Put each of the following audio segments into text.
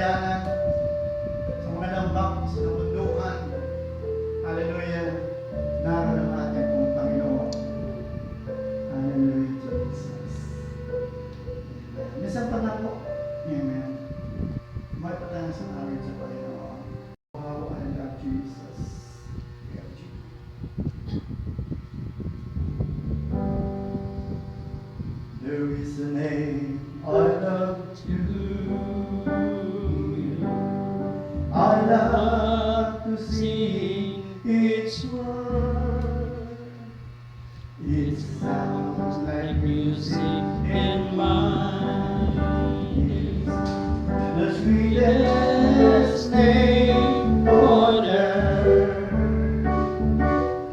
bayanan, sa mga lambak, sa kabundukan. Hallelujah. Naroon ang ating pong Panginoon. Hallelujah, Jesus. Minsan pa na po. Amen. May patayang sa amin sa Panginoon. Oh, I love Jesus. I love you. There is a name I love you. I love to sing its word. It sounds like music in my ears. The sweetest name on earth.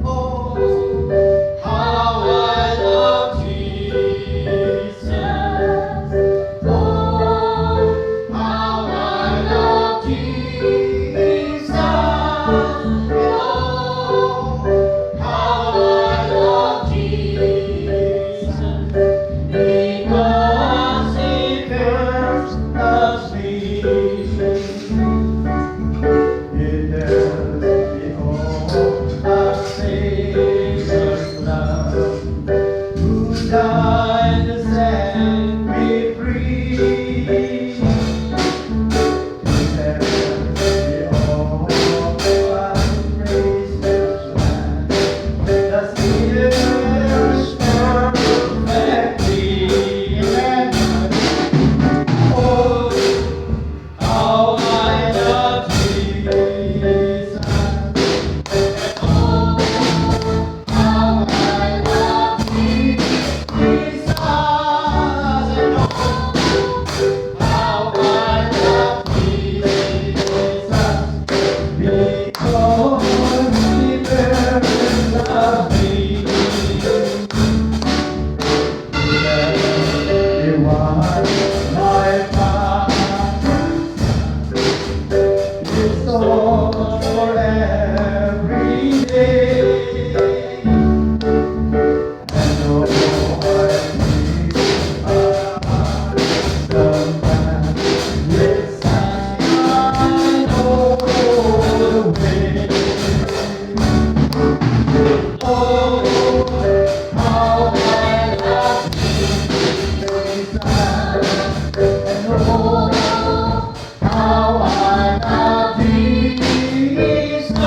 Oh, how I love Jesus. Oh, how I love Jesus. Oh, how I love Jesus. Because He first loves me. It tells me all of Savior's love, who died to set me free. It tells me all of gracious land, the sinner's perfectly. Oh, how I love Jesus. Oh, how I love Jesus. And oh, how I love Jesus. Because He first loved me. He was my Father. His thoughts for every day. And oh, I need some man with sunshine all the way. Oh, how I love Jesus. And oh, how I love Jesus.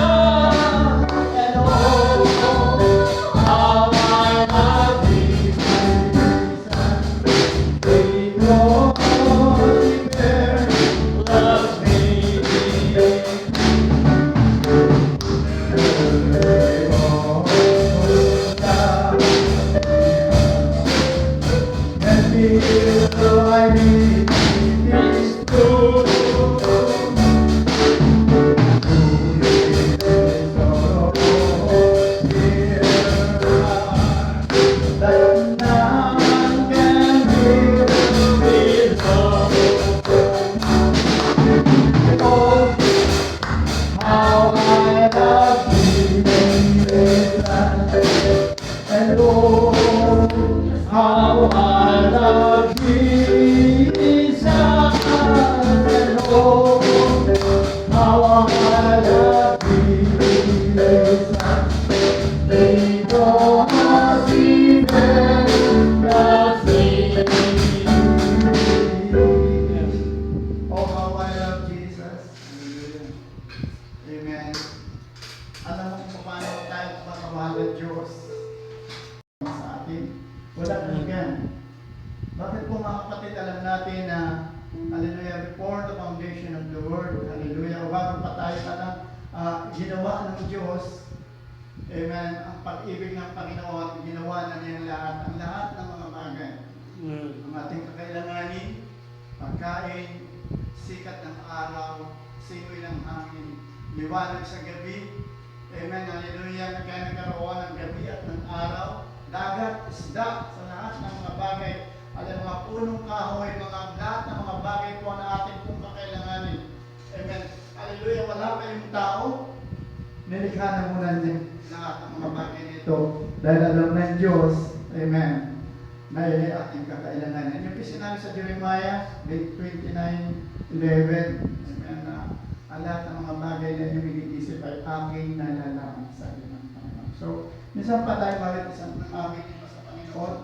And oh, how I love Jesus. Because He first loves me. And feel I need His truth. That none can heal His love. Oh, how I love Jesus. And oh, how I love Jesus. And oh, how I love Jesus. Because He first loves me. Oh, how I love Jesus. Amen. Alam mo kung paano tayo matawagan Diyos sa atin? Wala nang yan. Bakit po mga kapatid, alam natin na hallelujah, before the foundation of the world, hallelujah, bago pa tayo ginawa ng Diyos, amen, ang pag-ibig ng Panginoon, ginawa na niya ang lahat ng mga bagay. Ang ating kakailanganin, pagkain, sikat ng araw, simoy ng hangin, liwanag sa gabi, amen, hallelujah, kaya nagkaroon ng gabi at ng araw, dagat, isda, sa lahat ng mga bagay, alam mga punong kahoy, lahat ng mga bagay po na ating pong kakailanganin. Amen. Hallelujah, wala pa yung tao, nilikha na muna din lahat ng mga bagay nito. Dahil alam ng Diyos, amen, na yun ay ating kakailanganin. Yung sinabi sa Jeremiah 29:11, 11. Amen. Na ang lahat ng mga bagay na inyong iniisip ay aking nalalaman sa iyo ng Panginoon. So, minsan pa tayo malit isang aking ito sa Panginoon.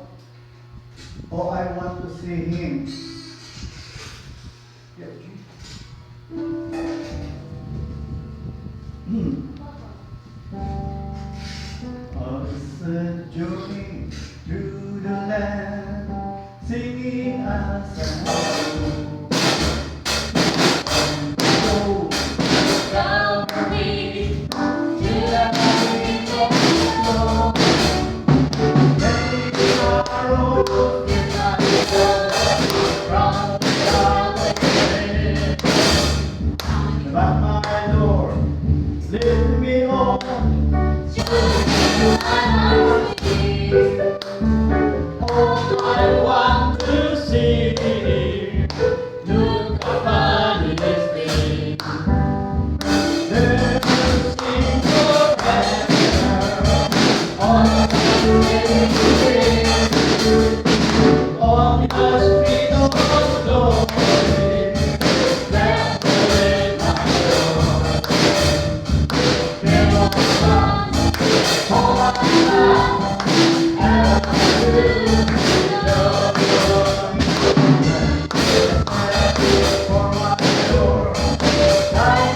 Oh, I want to see Him. Yeah, Us a journey through the land, singing a song. Oh, Come me to the place of the maybe our own from but my Lord, lift me on. Oh, I want to see Him. Look upon His face. There to sing forever on the street of glory. That's the way my Lord. There was all I for my Lord. I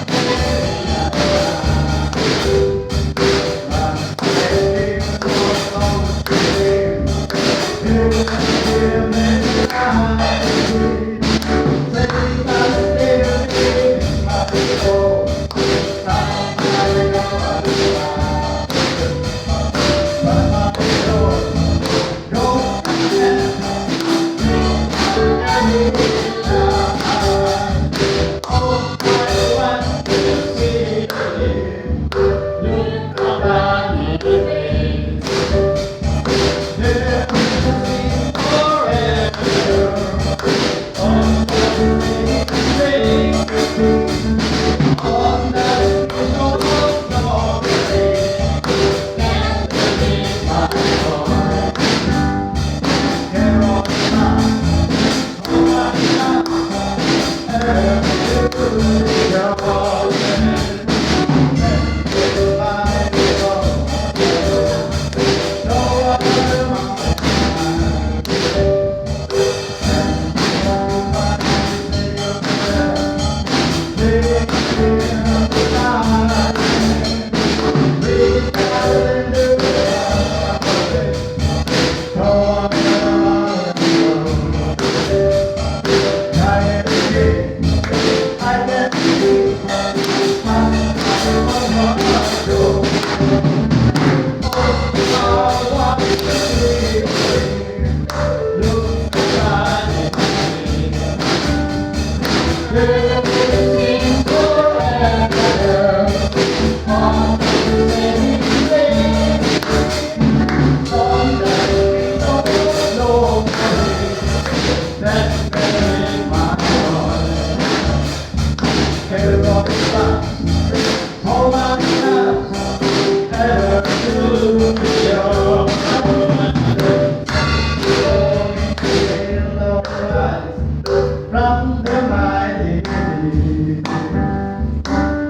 from the mighty deep.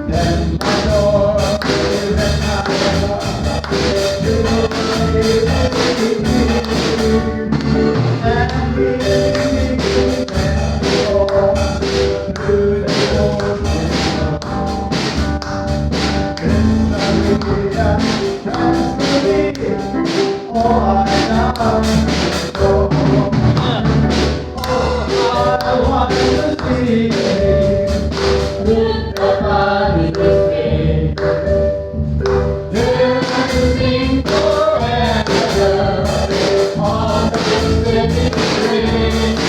Then my Lord is an hour to believe and believe and go through the ocean. Hallelujah, thanks to thee, oh I love so. I want to see with the body face. There to sing forever on the city street,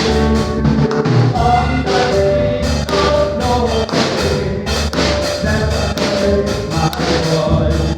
on the streets of glory. That's my voice.